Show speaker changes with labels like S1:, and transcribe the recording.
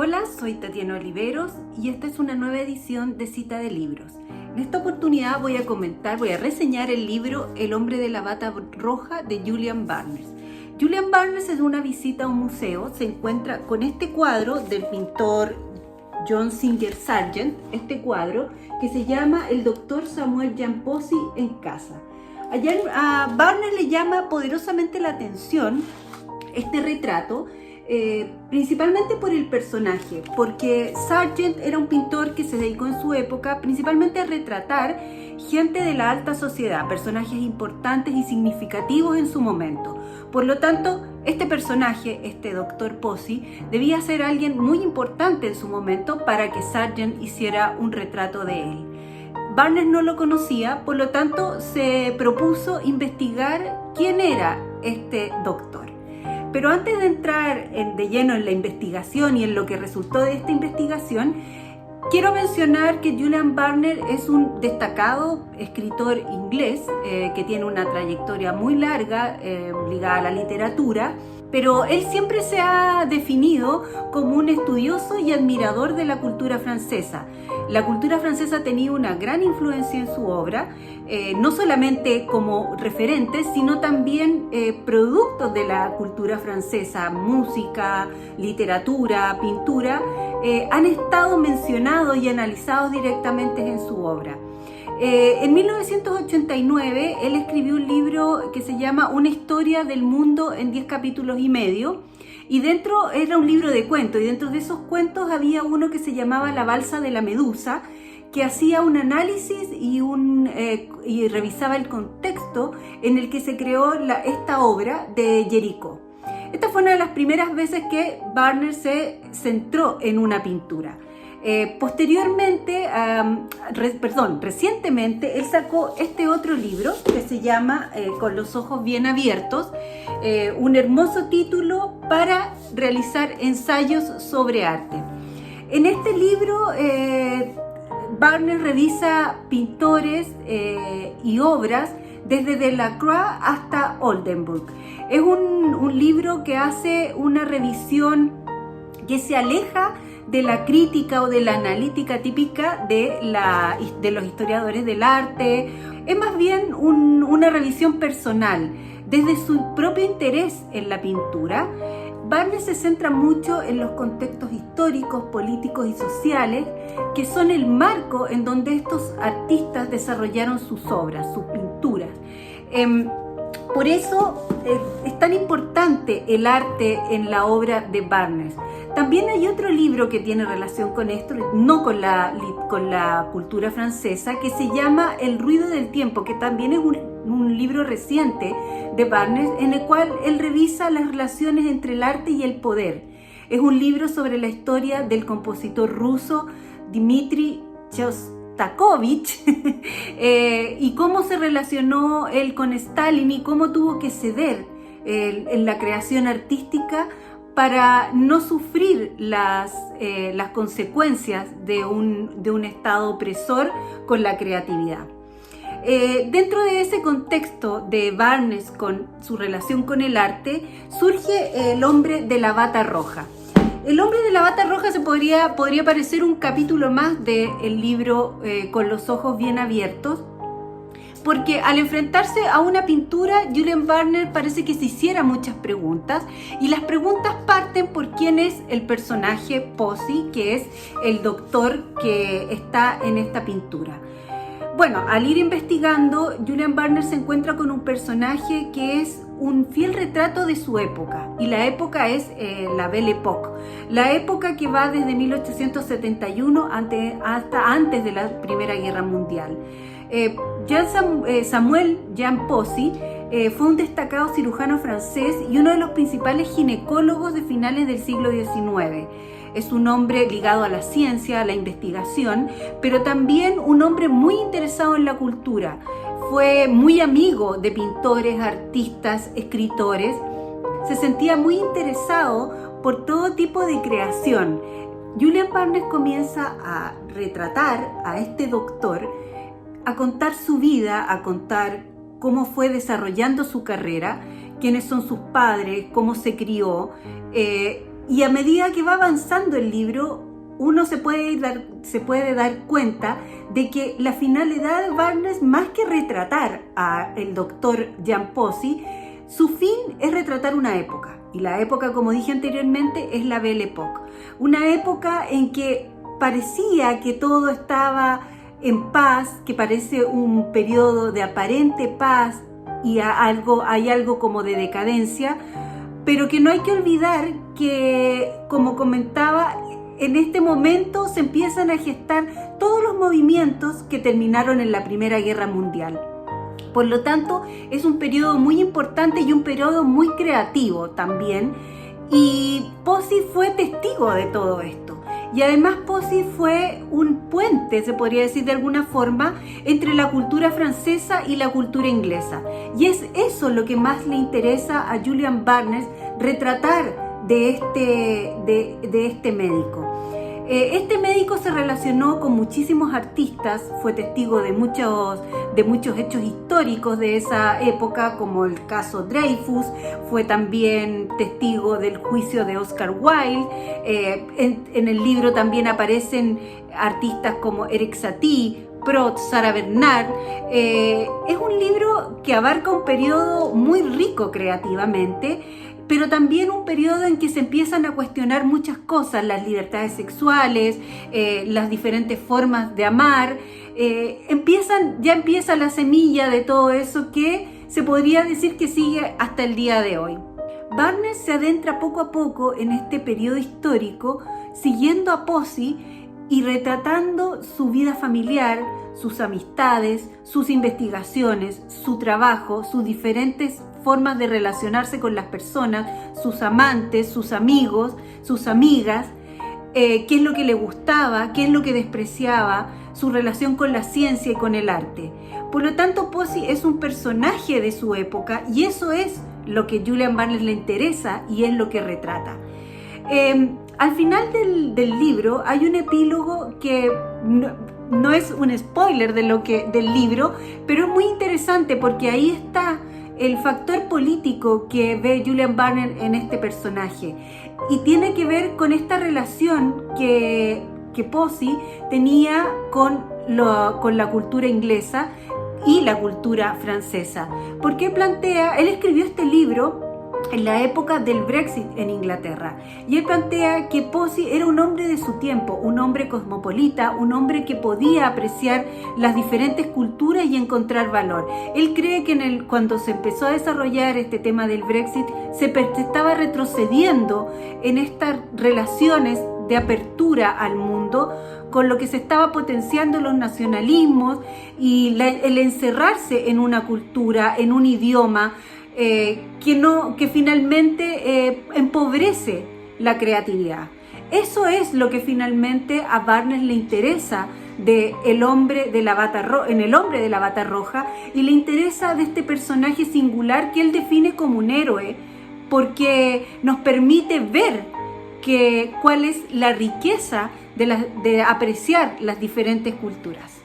S1: Hola, soy Tatiana Oliveros y esta es una nueva edición de Cita de Libros. En esta oportunidad voy a reseñar el libro El hombre de la bata roja de Julian Barnes. Julian Barnes, en una visita a un museo, se encuentra con este cuadro del pintor John Singer Sargent, este cuadro que se llama El doctor Samuel Jan Pozzi en casa. Allá a Barnes le llama poderosamente la atención este retrato, principalmente por el personaje, porque Sargent era un pintor que se dedicó en su época principalmente a retratar gente de la alta sociedad, personajes importantes y significativos en su momento. Por lo tanto, este personaje, este doctor Pozzi, debía ser alguien muy importante en su momento para que Sargent hiciera un retrato de él. Barnes no lo conocía, por lo tanto se propuso investigar quién era este doctor. Pero antes de entrar de lleno en la investigación y en lo que resultó de esta investigación, quiero mencionar que Julian Barnes es un destacado escritor inglés que tiene una trayectoria muy larga ligada a la literatura, pero él siempre se ha definido como un estudioso y admirador de la cultura francesa. La cultura francesa ha tenido una gran influencia en su obra, no solamente como referentes, sino también productos de la cultura francesa, música, literatura, pintura, han estado mencionados y analizados directamente en su obra. En 1989 él escribió un libro que se llama Una historia del mundo en 10 capítulos y medio, y dentro era un libro de cuentos, y dentro de esos cuentos había uno que se llamaba La balsa de la medusa, que hacía un análisis y revisaba el contexto en el que se creó esta obra de Géricault. Esta fue una de las primeras veces que Barnes se centró en una pintura. Recientemente él sacó este otro libro que se llama Con los ojos bien abiertos, un hermoso título para realizar ensayos sobre arte. En este libro Barnes revisa pintores y obras desde Delacroix hasta Oldenburg. Es un libro que hace una revisión que se aleja de la crítica o de la analítica típica de los historiadores del arte. Es más bien una revisión personal, desde su propio interés en la pintura. Barnes se centra mucho en los contextos históricos, políticos y sociales, que son el marco en donde estos artistas desarrollaron sus obras, sus pinturas. Por eso es tan importante el arte en la obra de Barnes. También hay otro libro que tiene relación con esto, no con la cultura francesa, que se llama El ruido del tiempo, que también es un libro reciente de Barnes, en el cual él revisa las relaciones entre el arte y el poder. Es un libro sobre la historia del compositor ruso Dmitri Shostakovich y cómo se relacionó él con Stalin y cómo tuvo que ceder en la creación artística para no sufrir las consecuencias de un Estado opresor con la creatividad. Dentro de ese contexto de Barnes con su relación con el arte, surge El hombre de la bata roja. El hombre de la bata roja podría parecer un capítulo más del libro Con los ojos bien abiertos, porque al enfrentarse a una pintura, Julian Barnes parece que se hiciera muchas preguntas, y las preguntas parten por quién es el personaje Pozzi, que es el doctor que está en esta pintura. Bueno, al ir investigando, Julian Barnes se encuentra con un personaje que es un fiel retrato de su época, y la época es la Belle Époque, la época que va desde 1871 hasta antes de la Primera Guerra Mundial. Samuel Jan Pozzi fue un destacado cirujano francés y uno de los principales ginecólogos de finales del siglo XIX. Es un hombre ligado a la ciencia, a la investigación, pero también un hombre muy interesado en la cultura. Fue muy amigo de pintores, artistas, escritores. Se sentía muy interesado por todo tipo de creación. Julian Barnes comienza a retratar a este doctor, a contar su vida, a contar cómo fue desarrollando su carrera, quiénes son sus padres, cómo se crió, Y a medida que va avanzando el libro, uno se puede dar cuenta de que la finalidad de Barnes, más que retratar al doctor Jan Pozzi, su fin es retratar una época. Y la época, como dije anteriormente, es la Belle Époque. Una época en que parecía que todo estaba en paz, que parece un periodo de aparente paz y hay algo como de decadencia, pero que no hay que olvidar que, como comentaba, en este momento se empiezan a gestar todos los movimientos que terminaron en la Primera Guerra Mundial. Por lo tanto, es un periodo muy importante y un periodo muy creativo también. Y Pozzi fue testigo de todo esto. Y además Pozzi fue un puente, se podría decir de alguna forma, entre la cultura francesa y la cultura inglesa. Y es eso lo que más le interesa a Julian Barnes, retratar de este médico. Este médico se relacionó con muchísimos artistas, fue testigo de muchos hechos históricos de esa época, como el caso Dreyfus, fue también testigo del juicio de Oscar Wilde. En el libro también aparecen artistas como Erik Satie, Prost, Sarah Bernhardt. Es un libro que abarca un periodo muy rico creativamente, pero también un periodo en que se empiezan a cuestionar muchas cosas, las libertades sexuales, las diferentes formas de amar. Ya empieza la semilla de todo eso que se podría decir que sigue hasta el día de hoy. Barnes se adentra poco a poco en este periodo histórico, siguiendo a Pozzi y retratando su vida familiar, sus amistades, sus investigaciones, su trabajo, sus diferentes formas de relacionarse con las personas, sus amantes, sus amigos, sus amigas, qué es lo que le gustaba, qué es lo que despreciaba, su relación con la ciencia y con el arte. Por lo tanto, Pozzi es un personaje de su época y eso es lo que Julian Barnes le interesa y es lo que retrata. Al final del libro hay un epílogo que no es un spoiler del libro, pero es muy interesante porque ahí está el factor político que ve Julian Barnes en este personaje y tiene que ver con esta relación que Pozzi tenía con la cultura inglesa y la cultura francesa. Porque él escribió este libro en la época del Brexit en Inglaterra, y él plantea que Pozzi era un hombre de su tiempo, un hombre cosmopolita, un hombre que podía apreciar las diferentes culturas y encontrar valor. Él cree que cuando se empezó a desarrollar este tema del Brexit, se estaba retrocediendo en estas relaciones de apertura al mundo, con lo que se estaba potenciando los nacionalismos y el encerrarse en una cultura, en un idioma, que finalmente empobrece la creatividad. Eso es lo que finalmente a Barnes le interesa en el hombre de la bata roja, y le interesa de este personaje singular que él define como un héroe, porque nos permite ver cuál es la riqueza de apreciar las diferentes culturas.